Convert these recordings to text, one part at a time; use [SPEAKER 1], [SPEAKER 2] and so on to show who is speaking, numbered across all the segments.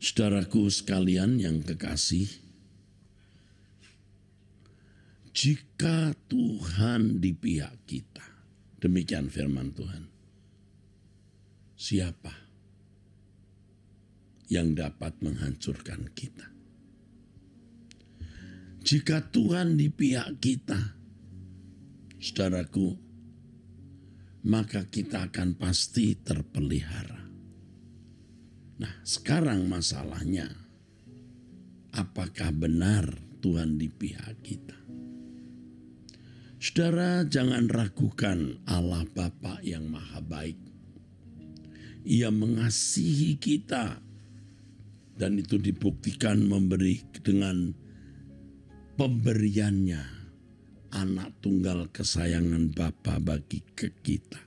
[SPEAKER 1] Saudaraku sekalian yang kekasih, jika Tuhan di pihak kita, demikian firman Tuhan, siapa yang dapat menghancurkan kita? Jika Tuhan di pihak kita, saudaraku, maka kita akan pasti terpelihara. Nah, sekarang masalahnya, apakah benar Tuhan di pihak kita? Saudara, jangan ragukan Allah Bapa yang Maha Baik. Ia mengasihi kita, dan itu dibuktikan memberi dengan pemberiannya anak tunggal kesayangan Bapa bagi kita.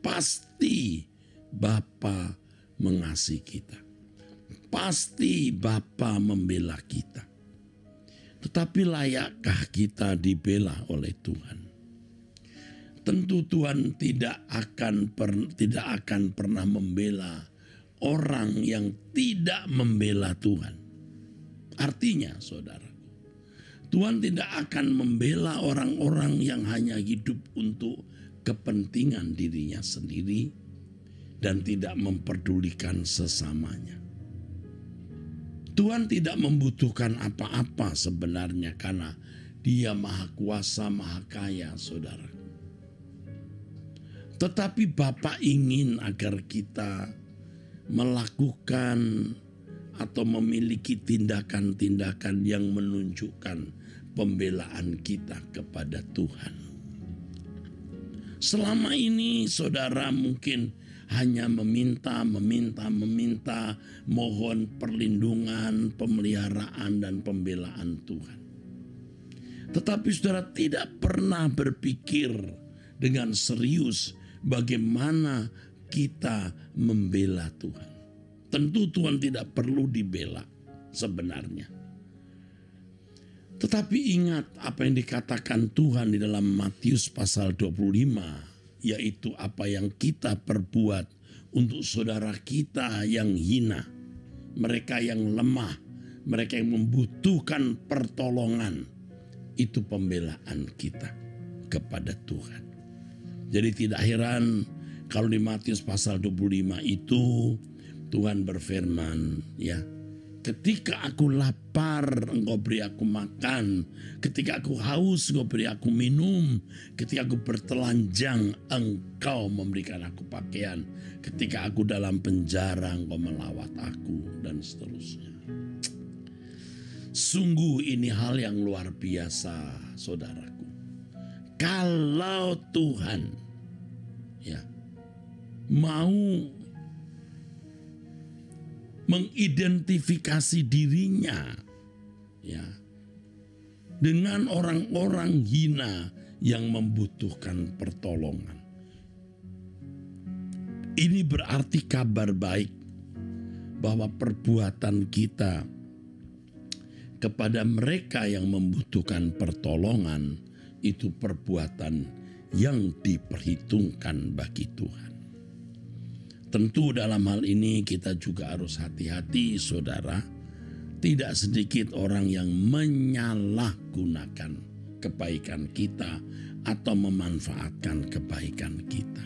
[SPEAKER 1] Pasti Bapa mengasihi kita. Pasti Bapa membela kita. Tetapi layakkah kita dibela oleh Tuhan? Tentu Tuhan tidak akan pernah membela orang yang tidak membela Tuhan. Artinya, saudara, Tuhan tidak akan membela orang-orang yang hanya hidup untuk kepentingan dirinya sendiri dan tidak memperdulikan sesamanya. Tuhan tidak membutuhkan apa-apa sebenarnya karena Dia Maha Kuasa, Maha Kaya, saudara. Tetapi Bapa ingin agar kita melakukan atau memiliki tindakan-tindakan yang menunjukkan pembelaan kita kepada Tuhan. Selama ini saudara mungkin hanya meminta, mohon perlindungan, pemeliharaan, dan pembelaan Tuhan. Tetapi saudara tidak pernah berpikir dengan serius bagaimana kita membela Tuhan. Tentu Tuhan tidak perlu dibela sebenarnya. Tetapi ingat apa yang dikatakan Tuhan di dalam Matius pasal 25. Yaitu apa yang kita perbuat untuk saudara kita yang hina. Mereka yang lemah, mereka yang membutuhkan pertolongan. Itu pembelaan kita kepada Tuhan. Jadi tidak heran kalau di Matius pasal 25 itu Tuhan berfirman, ya, ketika aku lapar, engkau beri aku makan. Ketika aku haus, engkau beri aku minum. Ketika aku bertelanjang, engkau memberikan aku pakaian. Ketika aku dalam penjara, engkau melawat aku, dan seterusnya. Sungguh ini hal yang luar biasa, saudaraku. Kalau Tuhan, ya, mau mengidentifikasi dirinya, ya, dengan orang-orang hina yang membutuhkan pertolongan. Ini berarti kabar baik bahwa perbuatan kita kepada mereka yang membutuhkan pertolongan itu perbuatan yang diperhitungkan bagi Tuhan. Tentu dalam hal ini kita juga harus hati-hati, saudara. Tidak sedikit orang yang menyalahgunakan kebaikan kita atau memanfaatkan kebaikan kita.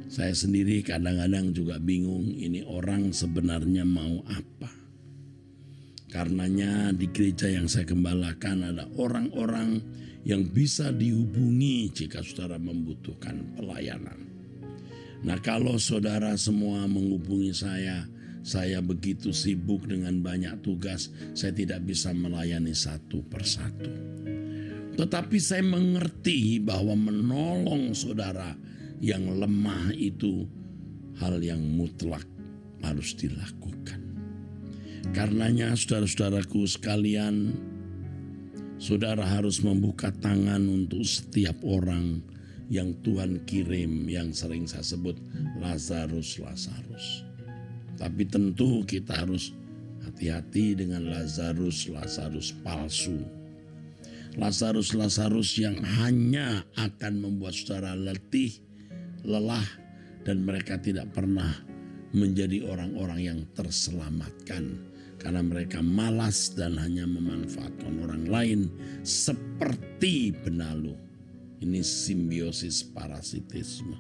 [SPEAKER 1] Saya sendiri kadang-kadang juga bingung ini orang sebenarnya mau apa. Karenanya di gereja yang saya gembalakan ada orang-orang yang bisa dihubungi jika saudara membutuhkan pelayanan. Nah, kalau saudara semua menghubungi saya begitu sibuk dengan banyak tugas, saya tidak bisa melayani satu persatu. Tetapi saya mengerti bahwa menolong saudara yang lemah itu hal yang mutlak harus dilakukan. Karenanya saudara-saudaraku sekalian, saudara harus membuka tangan untuk setiap orang yang Tuhan kirim, yang sering saya sebut Lazarus. Tapi tentu kita harus hati-hati dengan Lazarus palsu. Lazarus yang hanya akan membuat saudara letih, lelah, dan mereka tidak pernah menjadi orang-orang yang terselamatkan karena mereka malas dan hanya memanfaatkan orang lain seperti benalu. Ini simbiosis parasitisme.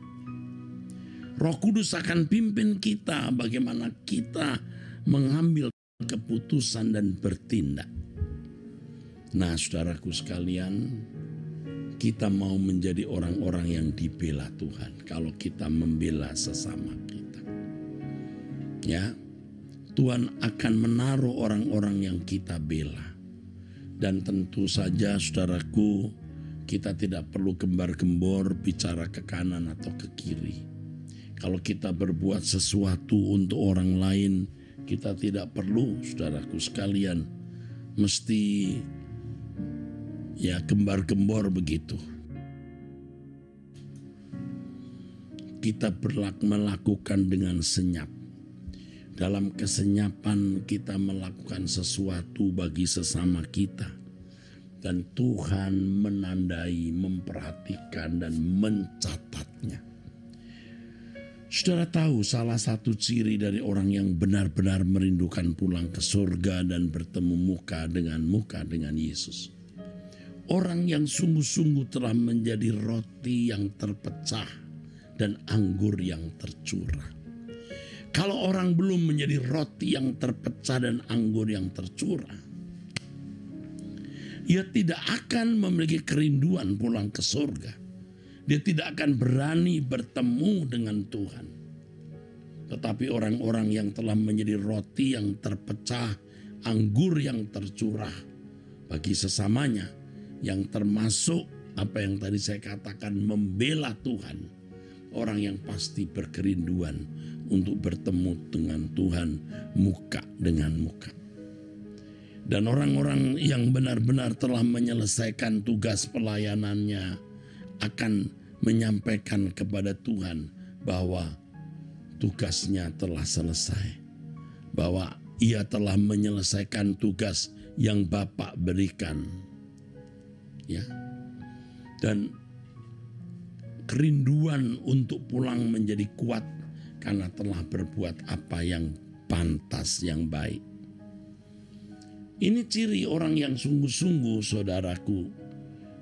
[SPEAKER 1] Roh Kudus akan pimpin kita bagaimana kita mengambil keputusan dan bertindak. Nah, saudaraku sekalian, kita mau menjadi orang-orang yang dibela Tuhan kalau kita membela sesama kita. Ya, Tuhan akan menaruh orang-orang yang kita bela. Dan tentu saja saudaraku, kita tidak perlu gembar-gembor bicara ke kanan atau ke kiri. Kalau kita berbuat sesuatu untuk orang lain, kita tidak perlu, saudaraku sekalian, mesti ya gembar-gembor begitu. Kita melakukan dengan senyap. Dalam kesenyapan kita melakukan sesuatu bagi sesama kita. Dan Tuhan menandai, memperhatikan dan mencatatnya. Saudara tahu salah satu ciri dari orang yang benar-benar merindukan pulang ke surga dan bertemu muka dengan Yesus. Orang yang sungguh-sungguh telah menjadi roti yang terpecah dan anggur yang tercurah. Kalau orang belum menjadi roti yang terpecah dan anggur yang tercurah, ia tidak akan memiliki kerinduan pulang ke surga. Dia tidak akan berani bertemu dengan Tuhan. Tetapi orang-orang yang telah menjadi roti yang terpecah, anggur yang tercurah bagi sesamanya, yang termasuk apa yang tadi saya katakan membela Tuhan. Orang yang pasti berkerinduan untuk bertemu dengan Tuhan muka dengan muka. Dan orang-orang yang benar-benar telah menyelesaikan tugas pelayanannya akan menyampaikan kepada Tuhan bahwa tugasnya telah selesai. Bahwa ia telah menyelesaikan tugas yang Bapa berikan. Ya. Dan kerinduan untuk pulang menjadi kuat karena telah berbuat apa yang pantas, yang baik. Ini ciri orang yang sungguh-sungguh, saudaraku,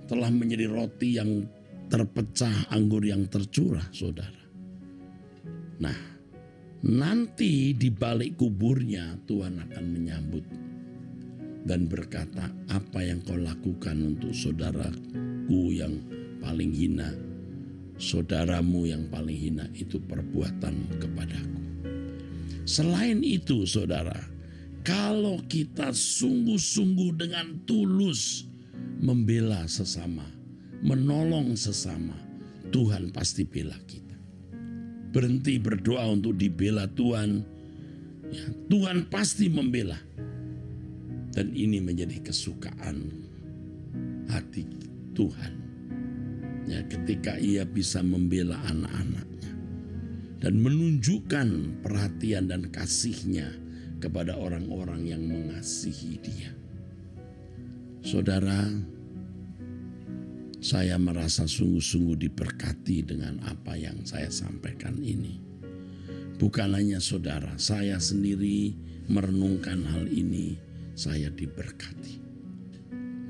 [SPEAKER 1] telah menjadi roti yang terpecah, anggur yang tercurah, saudara. Nah, nanti di balik kuburnya Tuhan akan menyambut dan berkata, apa yang kau lakukan untuk saudaraku yang paling hina, saudaramu yang paling hina, itu perbuatanmu kepadaku. Selain itu, saudara, kalau kita sungguh-sungguh dengan tulus membela sesama, menolong sesama, Tuhan pasti bela kita. Berhenti berdoa untuk dibela Tuhan, ya, Tuhan pasti membela. Dan ini menjadi kesukaan hati Tuhan. Ya, ketika ia bisa membela anak-anaknya dan menunjukkan perhatian dan kasihnya kepada orang-orang yang mengasihi dia. Saudara, saya merasa sungguh-sungguh diberkati dengan apa yang saya sampaikan ini. Bukan hanya saudara, saya sendiri merenungkan hal ini, saya diberkati.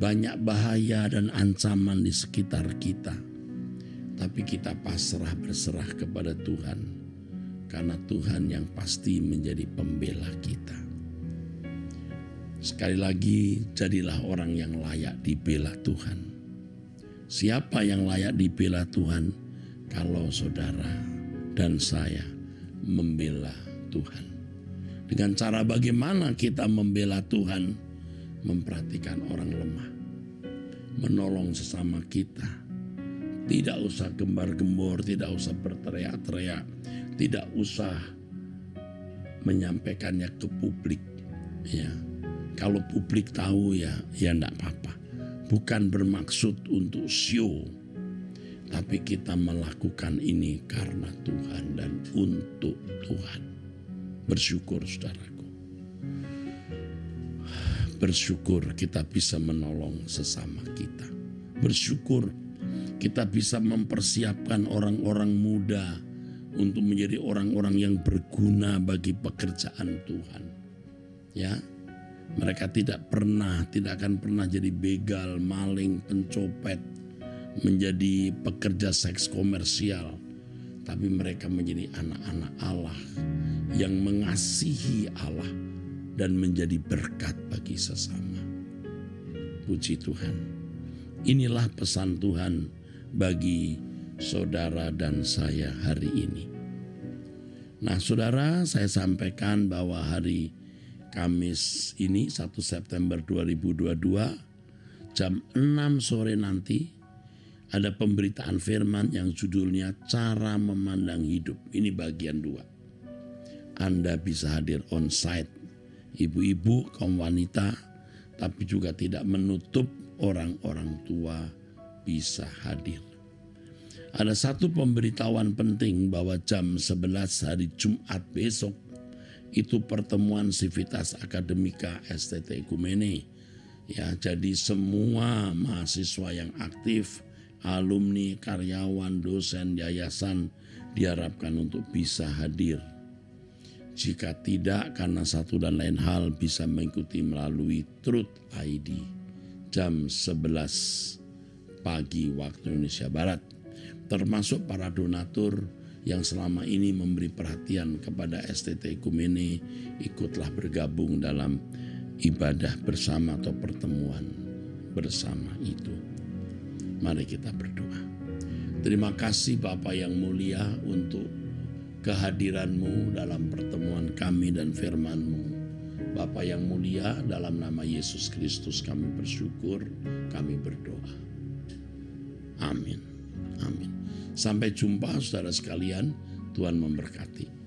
[SPEAKER 1] Banyak bahaya dan ancaman di sekitar kita, tapi kita pasrah berserah kepada Tuhan. Karena Tuhan yang pasti menjadi pembela kita. Sekali lagi, jadilah orang yang layak dibela Tuhan. Siapa yang layak dibela Tuhan? Kalau saudara dan saya membela Tuhan. Dengan cara bagaimana kita membela Tuhan? Memperhatikan orang lemah. Menolong sesama kita. Tidak usah gembar-gembor, tidak usah berteriak-teriak. Tidak usah menyampaikannya ke publik. Ya, kalau publik tahu ya enggak apa-apa. Bukan bermaksud untuk show, tapi kita melakukan ini karena Tuhan dan untuk Tuhan. Bersyukur, saudaraku. Bersyukur kita bisa menolong sesama kita. Bersyukur kita bisa mempersiapkan orang-orang muda untuk menjadi orang-orang yang berguna bagi pekerjaan Tuhan. Ya, mereka tidak akan pernah jadi begal, maling, pencopet, menjadi pekerja seks komersial, tapi mereka menjadi anak-anak Allah yang mengasihi Allah dan menjadi berkat bagi sesama. Puji Tuhan. Inilah pesan Tuhan bagi saudara dan saya hari ini. Nah, saudara, saya sampaikan bahwa hari Kamis ini 1 September 2022 jam 6 sore nanti ada pemberitaan firman yang judulnya Cara Memandang Hidup. Ini bagian 2. Anda bisa hadir on-site, ibu-ibu, kaum wanita, tapi juga tidak menutup orang-orang tua bisa hadir. Ada satu pemberitahuan penting bahwa jam 11 hari Jumat besok itu pertemuan Civitas Akademika STT Ekumene. Ya, jadi semua mahasiswa yang aktif, alumni, karyawan, dosen, yayasan diharapkan untuk bisa hadir. Jika tidak karena satu dan lain hal bisa mengikuti melalui Truth ID jam 11 pagi waktu Indonesia Barat. Termasuk para donatur yang selama ini memberi perhatian kepada STT Ekumene, ikutlah bergabung dalam ibadah bersama atau pertemuan bersama itu. Mari kita berdoa. Terima kasih Bapa yang mulia untuk kehadiran-Mu dalam pertemuan kami dan firman-Mu. Bapa yang mulia, dalam nama Yesus Kristus kami bersyukur, kami berdoa. Amin. Amin. Sampai jumpa saudara sekalian, Tuhan memberkati.